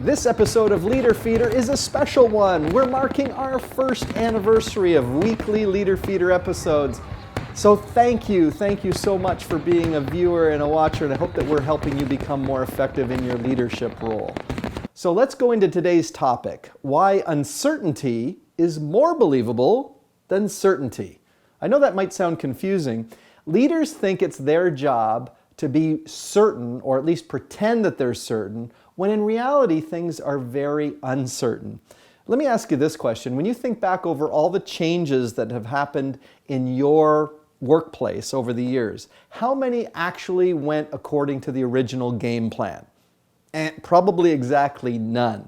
This episode of Leader Feeder is a special one. We're marking our first anniversary of weekly Leader Feeder episodes. So thank you so much for being a viewer and a watcher, and I hope that we're helping you become more effective in your leadership role. So let's go into today's topic, why uncertainty is more believable than certainty. I know that might sound confusing. Leaders think it's their job to be certain, or at least pretend that they're certain, when in reality things are very uncertain. Let me ask you this question. When you think back over all the changes that have happened in your workplace over the years, how many actually went according to the original game plan? And probably exactly none.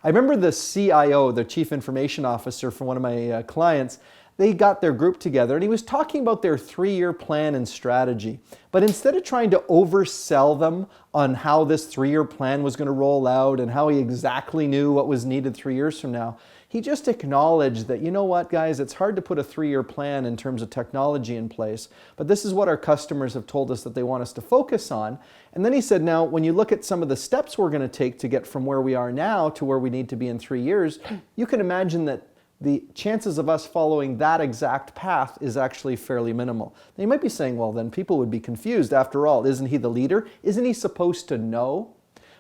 I remember the CIO, the Chief Information Officer for one of my clients, they got their group together and he was talking about their 3-year plan and strategy. But instead of trying to oversell them on how this 3-year plan was going to roll out and how he exactly knew what was needed 3 years from now, he just acknowledged that, you know what, guys, it's hard to put a 3-year plan in terms of technology in place, but this is what our customers have told us that they want us to focus on. And then he said, now, when you look at some of the steps we're going to take to get from where we are now to where we need to be in 3 years, you can imagine that the chances of us following that exact path is actually fairly minimal. Now you might be saying, well, then people would be confused. After all, isn't he the leader? Isn't he supposed to know?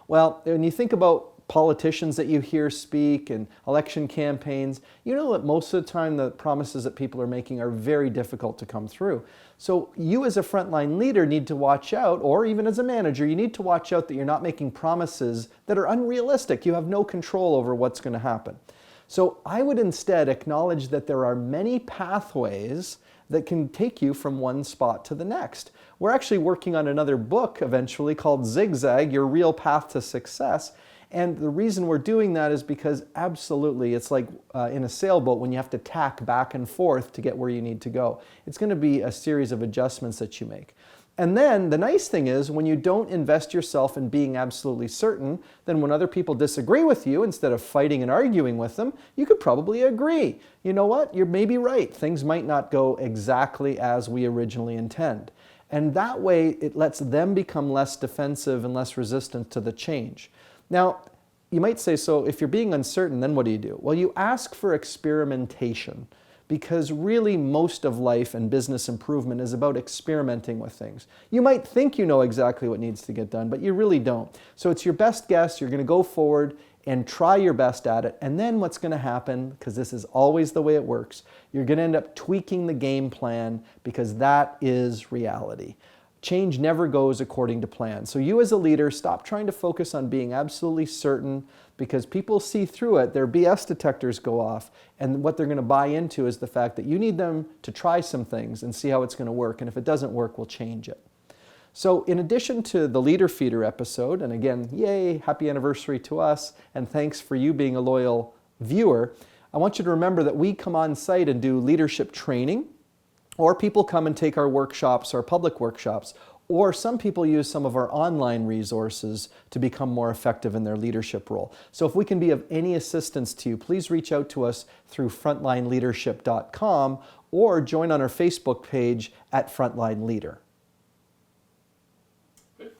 Well, when you think about politicians that you hear speak and election campaigns, you know that most of the time the promises that people are making are very difficult to come through. So you as a frontline leader need to watch out, or even as a manager, you need to watch out that you're not making promises that are unrealistic. You have no control over what's going to happen. So I would instead acknowledge that there are many pathways that can take you from one spot to the next. We're actually working on another book eventually called ZigZag, Your Real Path to Success. And the reason we're doing that is because absolutely, it's like in a sailboat when you have to tack back and forth to get where you need to go. It's going to be a series of adjustments that you make. And then the nice thing is when you don't invest yourself in being absolutely certain, then when other people disagree with you, instead of fighting and arguing with them, you could probably agree. You know what? You're maybe right. Things might not go exactly as we originally intend. And that way it lets them become less defensive and less resistant to the change. Now, you might say, so if you're being uncertain, then what do? Well, you ask for experimentation. Because really most of life and business improvement is about experimenting with things. You might think you know exactly what needs to get done, but you really don't. So it's your best guess. You're going to go forward and try your best at it. And then what's going to happen, because this is always the way it works, you're going to end up tweaking the game plan because that is reality. Change never goes according to plan. So you as a leader, stop trying to focus on being absolutely certain because people see through it, their BS detectors go off, and what they're going to buy into is the fact that you need them to try some things and see how it's going to work, and if it doesn't work, we'll change it. So in addition to the Leader Feeder episode, and again, yay, happy anniversary to us, and thanks for you being a loyal viewer, I want you to remember that we come on site and do leadership training, or people come and take our workshops, our public workshops, or some people use some of our online resources to become more effective in their leadership role. So if we can be of any assistance to you, please reach out to us through frontlineleadership.com or join on our Facebook page at Frontline Leader.